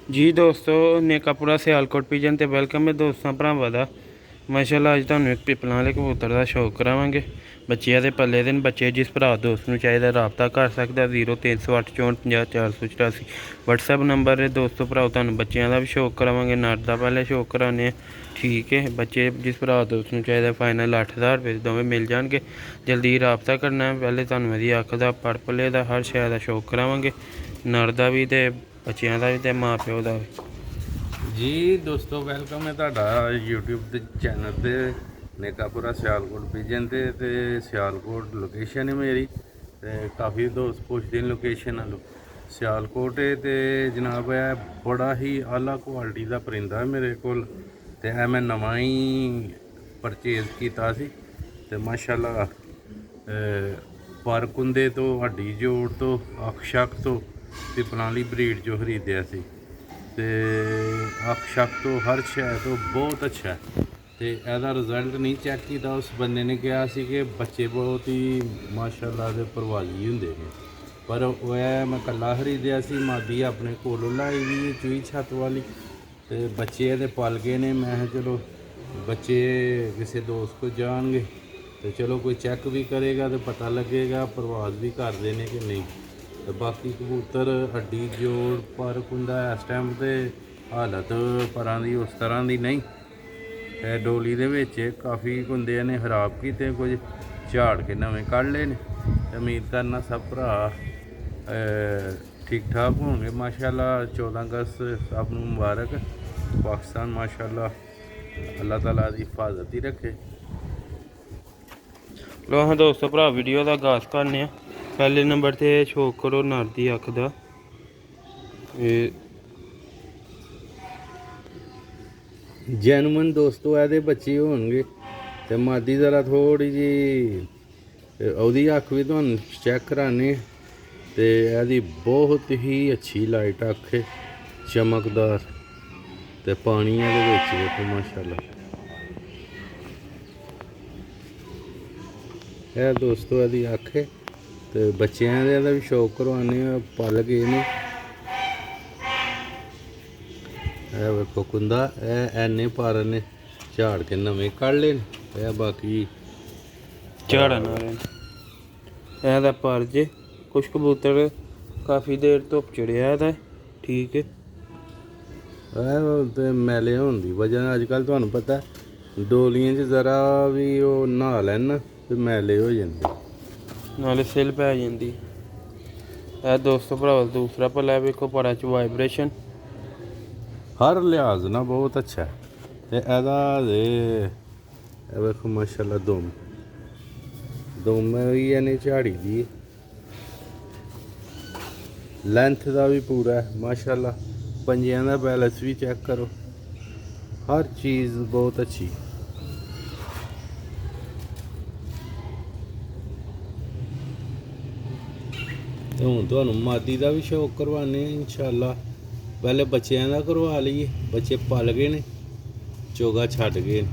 ਜੀ ਦੋਸਤੋ, ਨੇਕਾਪੁਰਾ ਸਿਆਲਕੋਟ ਪੀਜਨ ਤੇ ਵੈਲਕਮ ਹੈ ਦੋਸਤਾਂ ਭਰਾਵਾਂ ਦਾ। ਮਾਸ਼ਾਅੱਲਾ ਅੱਜ ਤੁਹਾਨੂੰ ਇੱਕ ਪਿੱਪਲਾਂ ਵਾਲੇ ਕਬੂਤਰ ਦਾ ਸ਼ੌਕ ਕਰਾਵਾਂਗੇ। ਬੱਚਿਆਂ ਦੇ ਪੱਲੇ ਦੇ ਬੱਚੇ ਜਿਸ ਭਰਾ ਦੋਸਤ ਨੂੰ ਚਾਹੀਦਾ ਰਾਬਤਾ ਕਰ ਸਕਦਾ 0308 64 50 484 WhatsApp ਨੰਬਰ ਹੈ। ਦੋਸਤੋ ਭਰਾਓ ਤੁਹਾਨੂੰ ਬੱਚਿਆਂ ਦਾ ਵੀ ਸ਼ੌਕ ਕਰਾਵਾਂਗੇ, ਨਰ ਦਾ ਪਹਿਲੇ ਸ਼ੌਕ ਕਰਾਉਂਦੇ ਠੀਕ ਹੈ। ਬੱਚੇ ਜਿਸ ਭਰਾ ਦੋਸਤ ਨੂੰ ਚਾਹੀਦਾ ਫਾਈਨਲ 8000 ਰੁਪਏ ਦੋਵੇਂ ਮਿਲ ਜਾਣਗੇ। ਜਲਦੀ ਰਾਬਤਾ ਕਰਨਾ। ਪਹਿਲੇ ਤੁਹਾਨੂੰ ਇਹਦੀ ਅੱਖ ਦਾ ਪਰਪਲੇ ਦਾ ਹਰ ਸ਼ੈ ਦਾ ਸ਼ੌਕ ਕਰਾਵਾਂਗੇ, ਨਰ ਦਾ ਵੀ ਤੇ ਬੱਚਿਆਂ ਦਾ ਵੀ ਤੇ ਮਾਂ ਪਿਓ ਦਾ ਵੀ। ਜੀ ਦੋਸਤੋ, ਵੈਲਕਮ ਹੈ ਤੁਹਾਡਾ YouTube ਦੇ ਚੈਨਲ ਤੇ ਨੇਕਾਪੁਰਾ ਸਿਆਲਕੋਟ ਪੀਜਨ ਤੇ ਸਿਆਲਕੋਟ ਲੋਕੇਸ਼ਨ ਹੈ ਮੇਰੀ। ਤੇ ਕਾਫੀ ਦੋਸਤ ਪੁੱਛਦੇ ਨੇ ਲੋਕੇਸ਼ਨ ਨਾਲੋਂ ਸਿਆਲਕੋਟ ਹੈ। ਤੇ ਜਨਾਬ ਇਹ ਬੜਾ ਹੀ ਆਲਾ ਕੁਆਲਿਟੀ ਦਾ ਪਰਿੰਦਾ ਹੈ ਮੇਰੇ ਕੋਲ, ਤੇ ਇਹ ਮੈਂ ਨਵਾਂ ਹੀ ਪਰਚੇਜ਼ ਕੀਤਾ ਸੀ। ਤੇ ਮਾਸ਼ਾਅੱਲਾ ਪਰਕੁੰਦੇ ਤੋਂ, ਹੱਡੀ ਜੋੜ ਤੋਂ, ਅੱਖ ਸ਼ੱਕ ਤੋਂ ਪਿੱਪਲਾਂ ਵਾਲੀ ਬਰੀਡ ਜੋ ਖਰੀਦਿਆ ਸੀ। ਤੇ ਅੱਖ ਸ਼ੱਕ ਤੋਂ ਹਰ ਸ਼ੈ ਤੋਂ ਬਹੁਤ ਅੱਛਾ ਹੈ। ਤੇ ਇਹਦਾ ਰਿਜ਼ਲਟ ਨਹੀਂ ਚੈੱਕ ਕੀਤਾ। ਉਸ ਬੰਦੇ ਨੇ ਕਿਹਾ ਸੀ ਕਿ ਬੱਚੇ ਬਹੁਤ ਹੀ ਮਾਸ਼ਾਅੱਲਾ ਦੇ ਪਰਵਾਜੀ ਹੁੰਦੇ ਨੇ, ਪਰ ਉਹ ਮੈਂ ਇਕੱਲਾ ਖਰੀਦਿਆ ਸੀ। ਮਾਦੀ ਆਪਣੇ ਕੋਲੋਂ ਲਾਈ ਵੀ ਚੂਹੀ ਛੱਤ ਵਾਲੀ, ਤੇ ਬੱਚੇ ਇਹਦੇ ਪਲ ਗਏ ਨੇ। ਮੈਂ ਕਿਹਾ ਚਲੋ ਬੱਚੇ ਕਿਸੇ ਦੋਸਤ ਕੋਲ ਜਾਣਗੇ ਤੇ ਚਲੋ ਕੋਈ ਚੈੱਕ ਵੀ ਕਰੇਗਾ ਤੇ ਪਤਾ ਲੱਗੇਗਾ ਪਰਵਾਜ਼ ਵੀ ਕਰਦੇ ਨੇ ਕਿ ਨਹੀਂ। ਤੇ ਬਾਕੀ ਕਬੂਤਰ ਹੱਡੀ ਜੋੜ ਪਰ ਕੁੰਦਾ ਇਸ ਟਾਈਮ ਤੇ ਹਾਲਤ ਪਰਾਂ ਦੀ ਉਸ ਤਰ੍ਹਾਂ ਦੀ ਨਹੀਂ। ਇਹ ਡੋਲੀ ਦੇ ਵਿੱਚ ਕਾਫੀ ਕੁੰਦਿਆਂ ਨੇ ਖਰਾਬ ਕੀਤੇ, ਕੁਝ ਝਾੜ ਕੇ ਨਵੇਂ ਕੱਢ ਲਏ ਨੇ। ਤੇ ਉਮੀਦ ਕਰਨਾ ਸਭ ਭਰਾ ਠੀਕ ਠਾਕ ਹੋਣਗੇ। ਮਾਸ਼ਾਅੱਲਾ 14 ਅਗਸਤ ਸਭ ਨੂੰ ਮੁਬਾਰਕ। ਪਾਕਿਸਤਾਨ ਮਾਸ਼ਾਅੱਲਾ ਅੱਲਾਹ ਤਾਲਾ ਦੀ ਹਿਫਾਜ਼ਤ ਹੀ ਰੱਖੇ। ਲੋ ਹਾਂ ਦੋਸਤੋ ਭਰਾ, ਵੀਡੀਓ ਦਾ ਆਗਾਜ਼ ਕਰਨੇ ਆ। ਪਹਿਲੇ ਨੰਬਰ ਤੇ ਸ਼ੌਕ ਕਰੋ ਨਰ ਦੀ ਅੱਖ ਦਾ। ਇਹ ਜੈਨੂਅਨ ਦੋਸਤੋ ਇਹਦੇ ਬੱਚੇ ਹੋਣਗੇ। ਤੇ ਮਾਦੀ ਜ਼ਰਾ ਥੋੜੀ ਜੀ ਉਹਦੀ ਅੱਖ ਵੀ ਤੁਹਾਨੂੰ ਚੈੱਕ ਕਰਾਣੇ। ਤੇ ਇਹਦੀ ਬਹੁਤ ਹੀ ਅੱਛੀ ਲਾਈਟ ਅੱਖ ਹੈ, ਚਮਕਦਾਰ, ਤੇ ਪਾਣੀ ਇਹਦੇ ਵਿੱਚ ਵੇਖੋ ਮਾਸ਼ਾਅੱਲਾ। ਇਹ ਦੋਸਤੋ ਇਹਦੀ ਅੱਖ ਹੈ। ਤੇ ਬੱਚਿਆਂ ਦੇ ਇਹਦਾ ਵੀ ਸ਼ੌਕ ਕਰਵਾਉਂਦੇ ਆ, ਪਲ ਗਏ ਨੇ। ਇਹ ਵੇਖੋ ਕੁੰਦਾ, ਇਹ ਐਨੇ ਪਰ ਨੇ ਝਾੜ ਕੇ ਨਵੇਂ ਕੱਢ ਲਏ ਨੇ। ਇਹ ਬਾਕੀ ਝਾੜਨ ਵਾਲੇ ਇਹਦਾ ਪਰ ਜੇ ਕੁਛ ਕਬੂਤਰ ਕਾਫੀ ਦੇਰ ਧੁੱਪ ਚੜਿਆ ਇਹਦਾ ਠੀਕ ਹੈ। ਇਹ ਤੇ ਮੈਲੇ ਹੋਣ ਦੀ ਵਜ੍ਹਾ ਨਾਲ ਅੱਜ ਕੱਲ੍ਹ ਤੁਹਾਨੂੰ ਪਤਾ ਡੋਲੀਆਂ 'ਚ ਜ਼ਰਾ ਵੀ ਉਹ ਨਹਾ ਲੈਣ ਤੇ ਮੈਲੇ ਹੋ ਜਾਂਦੇ, ਨਾਲੇ ਸਿਲ ਪੈ ਜਾਂਦੀ। ਇਹ ਦੋਸਤੋ ਭਰਾਵਾ ਦੂਸਰਾ ਭਲਾ ਵੇਖੋ ਪਰਾਂ 'ਚ ਵਾਈਬ੍ਰੇਸ਼ਨ ਹਰ ਲਿਹਾਜ਼ ਨਾਲ ਬਹੁਤ ਅੱਛਾ ਹੈ। ਤੇ ਇਹਦਾ ਇਹ ਵੇਖੋ ਮਾਸ਼ਾਅੱਲਾ ਦੁਮ ਵੀ ਇਹਨੇ ਝਾੜੀ ਦੀ, ਲੈਂਥ ਦਾ ਵੀ ਪੂਰਾ ਹੈ ਮਾਸ਼ਾਅੱਲਾ। ਪੰਜਿਆਂ ਦਾ ਬੈਲੈਂਸ ਵੀ ਚੈੱਕ ਕਰੋ, ਹਰ ਚੀਜ਼ ਬਹੁਤ ਅੱਛੀ। ਤੇ ਹੁਣ ਤੁਹਾਨੂੰ ਮਾਦੀ ਦਾ ਵੀ ਸ਼ੌਕ ਕਰਵਾਉਂਦੇ ਹਾਂ ਇਨਸ਼ਾਅੱਲਾ। ਪਹਿਲੇ ਬੱਚਿਆਂ ਦਾ ਕਰਵਾ ਲਈਏ, ਬੱਚੇ ਪਲ ਗਏ ਨੇ, ਚੋਗਾ ਛੱਡ ਗਏ ਨੇ।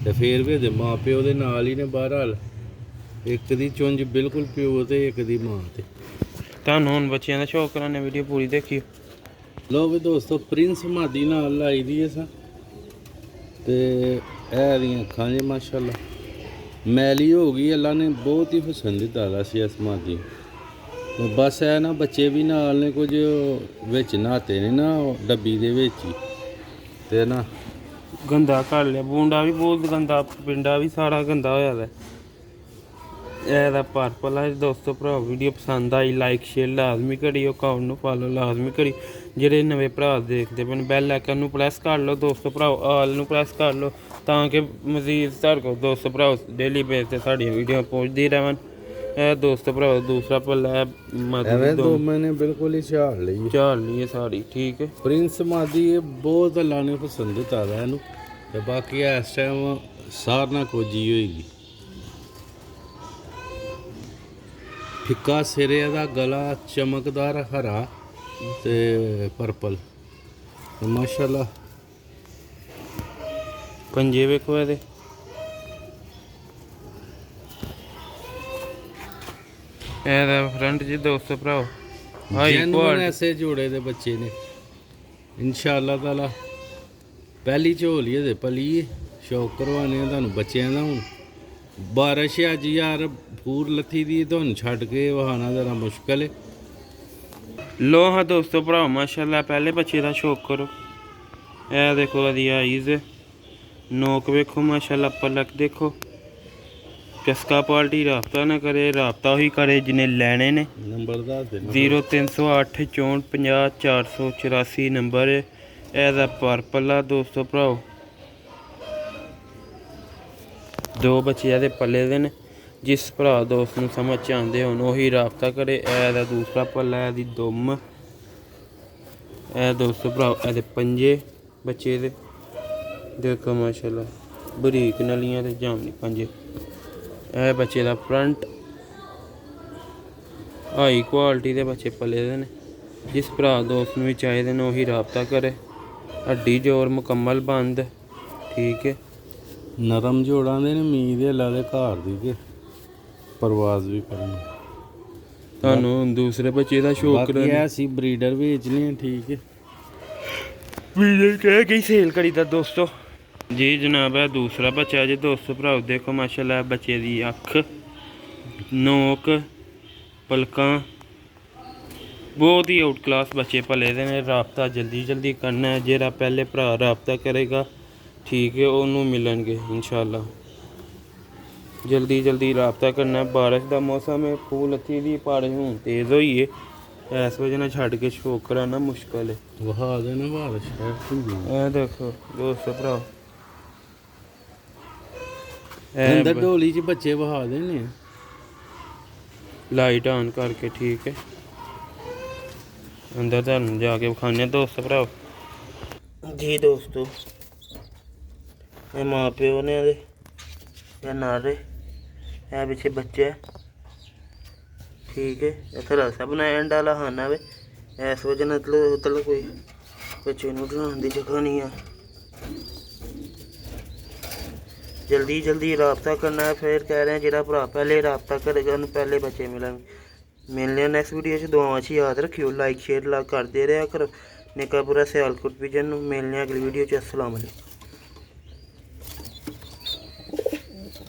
ਤੇ ਫਿਰ ਵੀ ਇਹਦੇ ਮਾਂ ਪਿਓ ਦੇ ਨਾਲ ਹੀ ਨੇ। ਬਹਰਹਾਲ ਇੱਕ ਦੀ ਚੁੰਝ ਬਿਲਕੁਲ ਪਿਓ ਤੇ ਇੱਕ ਦੀ ਮਾਂ ਤੇ। ਤੁਹਾਨੂੰ ਹੁਣ ਬੱਚਿਆਂ ਦਾ ਸ਼ੌਕ ਕਰਾਉਣੇ, ਵੀਡੀਓ ਪੂਰੀ ਦੇਖਿਓ। ਲੋ ਵੀ ਦੋਸਤੋ, ਪ੍ਰਿੰਸ ਮਾਦੀ ਨਾਲ ਲਾਈ ਦੀ ਹੈ ਸਾਂ। ਤੇ ਇਹ ਦੀਆਂ ਅੱਖਾਂ ਜੀ ਮਾਸ਼ਾਅੱਲਾ ਮੈਲੀ ਹੋ ਗਈ, ਅੱਲਾ ਨੇ ਬਹੁਤ ਹੀ ਪਸੰਦ ਦਿੱਤਾ ਸੀ ਇਸ ਮਾਦੀ। ਤੇ ਬਸ ਇਹ ਨਾ ਬੱਚੇ ਵੀ ਨਾਲ ਨੇ, ਕੁਝ ਵਿੱਚ ਨਹਾਤੇ ਨੇ ਨਾ ਡੱਬੀ ਦੇ ਵਿੱਚ ਹੀ, ਤੇ ਨਾ ਗੰਦਾ ਕਰ ਲਿਆ। ਬੂੰਡਾ ਵੀ ਬਹੁਤ ਗੰਦਾ, ਪਿੰਡਾ ਵੀ ਸਾਰਾ ਗੰਦਾ ਹੋਇਆ ਵਾ। ਇਹਦਾ ਪਰਪਲ ਹੈ ਦੋਸਤੋ ਭਰਾ। ਵੀਡੀਓ ਪਸੰਦ ਆਈ ਲਾਈਕ ਸ਼ੇਅਰ ਲਾਜ਼ਮੀ ਕਰਿਓ, ਅਕਾਊਂਟ ਨੂੰ ਫਾਲੋ ਲਾਜ਼ਮੀ ਕਰੀ। ਜਿਹੜੇ ਨਵੇਂ ਭਰਾ ਦੇਖਦੇ ਪਏ ਬੈਲ ਆਈਕਨ ਨੂੰ ਪ੍ਰੈਸ ਕਰ ਲਓ ਦੋਸਤੋ ਭਰਾ, ਆਲ ਨੂੰ ਪ੍ਰੈਸ ਕਰ ਲਓ ਤਾਂ ਕਿ ਮਜ਼ੀਦ ਤੁਹਾਡੇ ਕੋਲ ਦੋਸਤੋ ਭਰਾ ਡੇਲੀ ਬੇਸ 'ਤੇ ਸਾਡੀਆਂ ਵੀਡੀਓ ਪਹੁੰਚਦੀ ਰਹਿਣ। ਇਹ ਦੋਸਤੋ ਭਰਾ ਦੂਸਰਾ ਭੱਲਾ ਐਵੇਂ ਦੋ ਮੈਨੇ ਬਿਲਕੁਲ ਹੀ ਝਾੜ ਲਈ ਸਾਰੀ ਠੀਕ ਹੈ। ਪ੍ਰਿੰਸ ਮਾਦੀ ਇਹ ਬਹੁਤ ਅੱਲਾ ਨੇ ਪਸੰਦ ਦਿੱਤਾ ਇਹਨੂੰ। ਤੇ ਬਾਕੀ ਇਸ ਟਾਈਮ ਸਾਰਨਾ ਖੋਜੀ ਹੋਏਗੀ। ਫਿੱਕਾ ਸਿਰੇ ਦਾ ਗਲਾ, ਚਮਕਦਾਰ ਹਰਾ ਤੇ ਪਰਪਲ, ਮਾਸ਼ਾਅੱਲਾ। ਪੰਜੇ ਵੇਖੋ ਇਹਦੇ, ਇਹਦਾ ਫਰੰਟ ਜੀ ਦੋਸਤੋ ਭਰਾਓ ਹਾਈ ਕੁਆਲਿਟੀ। ਐਸੇ ਜੋੜੇ ਦੇ ਬੱਚੇ ਨੇ। ਇਨਸ਼ਾਅੱਲਾ ਤਾਲਾ ਪਹਿਲੀ ਝੋਲ ਹੀ ਇਹਦੇ ਪਲੀ ਸ਼ੌਕ ਕਰਵਾਣੇ ਆ ਤੁਹਾਨੂੰ ਬੱਚਿਆਂ ਦਾ। ਹੁਣ ਬਾਰਿਸ਼ ਅੱਜ ਯਾਰ ਪੂਰ ਲੱਥੀ ਦੀ, ਤੁਹਾਨੂੰ ਛੱਡ ਕੇ ਵਹਾਣਾ ਜ਼ਰਾ ਮੁਸ਼ਕਲ ਹੈ। ਲੋ ਹਾਂ ਦੋਸਤੋ ਭਰਾ ਮਾਸ਼ਾਅੱਲਾ ਪਹਿਲੇ ਬੱਚੇ ਦਾ ਸ਼ੌਕ ਕਰੋ। ਇਹ ਦੇਖੋ ਇਹਦੀ ਆਈਜ਼, ਨੋਕ ਵੇਖੋ ਮਾਸ਼ਾਅੱਲਾ, ਪਲਕ ਦੇਖੋ। ਚਸਕਾ ਪਾਲਟੀ ਰਾਬਤਾ ਨਾ ਕਰੇ, ਰਾਬਤਾ ਉਹੀ ਕਰੇ ਜਿਹਨੇ ਲੈਣੇ ਨੇ। ਨੰਬਰ ਦੱਸ ਦੇ। 0308 64 50 484 ਨੰਬਰ ਹੈ। ਇਹਦਾ ਪਰਪਲ ਆ ਦੋਸਤੋ ਭਰਾਓ, 2 ਬੱਚੇ ਇਹਦੇ ਪੱਲੇ ਦੇ ਨੇ। ਜਿਸ ਭਰਾ ਦੋਸਤ ਨੂੰ ਸਮਝ ਚ ਆਉਂਦੇ ਹੋਣ ਉਹੀ ਰਾਬਤਾ ਕਰੇ। ਇਹਦਾ ਦੂਸਰਾ ਪੱਲਾ, ਇਹਦੀ ਦੁੰਮ। ਇਹ ਦੋਸਤੋ ਭਰਾਓ ਇਹਦੇ ਪੰਜੇ ਬੱਚੇ ਦੇ ਦੇਖੋ ਮਾਸ਼ਾਅੱਲਾ, ਬਰੀਕ ਨਲੀਆਂ ਤੇ ਜਾਮਨੀ ਪੰਜੇ। ਇਹ ਬੱਚੇ ਦਾ ਫਰੰਟ, ਹਾਈ ਕੁਆਲਿਟੀ ਦੇ ਬੱਚੇ ਪੱਲੇ ਦੇ ਨੇ। ਜਿਸ ਭਰਾ ਦੋਸਤ ਨੂੰ ਵੀ ਚਾਹੀਦੇ ਨੇ ਉਹੀ ਰਾਬਤਾ ਕਰੇ। ਹੱਡੀ ਜੋਰ ਮੁਕੰਮਲ ਬੰਦ, ਠੀਕ ਹੈ। ਨਰਮ ਜੋੜਾਂ ਦੇ ਨੇ, ਉਮੀਦ ਹੈ ਲਾ ਦੇ ਘਰ ਦੀ ਕਿ ਪਰਵਾਜ਼ ਵੀ ਕਰਨ। ਤੁਹਾਨੂੰ ਦੂਸਰੇ ਬੱਚੇ ਦਾ ਸ਼ੌਕ ਬਾਕੀ ਇਹ ਸੀ ਬਰੀਡਰ ਵੇਚਨੇ ਆ, ਠੀਕ ਹੈ। ਵੀਡੀਓ ਕਹਿ ਕੇ ਸੇਲ ਕਰੀਦਾ ਦੋਸਤੋ ਜੀ ਜਨਾਬ। ਹੈ ਦੂਸਰਾ ਬੱਚਾ ਜੇ ਦੋਸਤੋ ਭਰਾਓ ਦੇਖੋ ਮਾਸ਼ਾਅੱਲਾ, ਬੱਚੇ ਦੀ ਅੱਖ, ਨੋਕ, ਪਲਕਾਂ ਬਹੁਤ ਹੀ ਆਊਟ ਕਲਾਸ ਬੱਚੇ ਭਲੇ ਦੇ ਨੇ। ਰਾਬਤਾ ਜਲਦੀ ਜਲਦੀ ਕਰਨਾ ਹੈ। ਜਿਹੜਾ ਪਹਿਲੇ ਭਰਾ ਰਾਬਤਾ ਕਰੇਗਾ ਠੀਕ ਹੈ, ਉਹਨੂੰ ਮਿਲਣਗੇ ਇਨਸ਼ਾਅੱਲਾ। ਜਲਦੀ ਜਲਦੀ ਰਾਬਤਾ ਕਰਨਾ। ਬਾਰਿਸ਼ ਦਾ ਮੌਸਮ ਹੈ, ਫੂਲ ਅੱਥੀ ਦੀ ਬਾਰਿਸ਼ ਹੁਣ ਤੇਜ਼ ਹੋਈ ਹੈ, ਇਸ ਵਜ੍ਹਾ ਨਾਲ ਛੱਡ ਕੇ ਸ਼ੌਕ ਕਰਾਉਣਾ ਮੁਸ਼ਕਲ ਹੈ। ਵਹਾ ਦੇ ਨਾ ਬਾਰਿਸ਼ ਹੈ। ਇਹ ਦੇਖੋ ਦੋਸਤੋ ਭਰਾ, ਅੰਦਰ ਢੋਲੀ 'ਚ ਬੱਚੇ ਵਹਾ ਦੇ ਨੇ। ਲਾਈਟ ਆਨ ਕਰਕੇ, ਠੀਕ ਹੈ। ਅੰਦਰ ਤੁਹਾਨੂੰ ਜਾ ਕੇ ਵਿਖਾਉਂਦੇ ਦੋਸਤੋ ਭਰਾ ਜੀ। ਦੋਸਤੋ ਇਹ ਮਾਂ ਪਿਓ ਨੇ ਇਹਦੇ, ਇਹ ਨਾਰੇ, ਇਹ ਪਿੱਛੇ ਬੱਚਾ, ਠੀਕ ਹੈ। ਇੱਥੇ ਰਸਾ ਬਣਾਇਆ ਡਾਲਾ ਖਾਨਾ ਵੇ। ਇਸ ਵਜ੍ਹਾ ਨਾਲ ਮਤਲਬ ਕੋਈ ਬੱਚੇ ਨੂੰ ਢਲਾਉਣ ਦੀ ਜਗ੍ਹਾ ਨਹੀਂ ਆ। ਜਲਦੀ ਜਲਦੀ ਰਾਬਤਾ ਕਰਨਾ ਹੈ। ਫਿਰ ਕਹਿ ਰਹੇ ਜਿਹੜਾ ਭਰਾ ਪਹਿਲੇ ਰਾਬਤਾ ਕਰੇਗਾ ਉਹਨੂੰ ਪਹਿਲੇ ਬੱਚੇ ਮਿਲਣਗੇ। ਮਿਲਣੇ ਨੈਕਸਟ ਵੀਡੀਓ 'ਚ। ਦੁਆਵਾਂ 'ਚ ਯਾਦ ਰੱਖਿਓ, ਲਾਈਕ ਸ਼ੇਅਰ ਕਰਦੇ ਰਿਹਾ ਕਰੋ। ਨਿੱਕਾ ਪੂਰਾ ਸਿਆਲਕੋਟ ਵਿਜਨ ਨੂੰ ਮਿਲਣੇ ਅਗਲੀ ਵੀਡੀਓ 'ਚ। ਅਸਲਾਮ ਅਲੈਕੁਮ।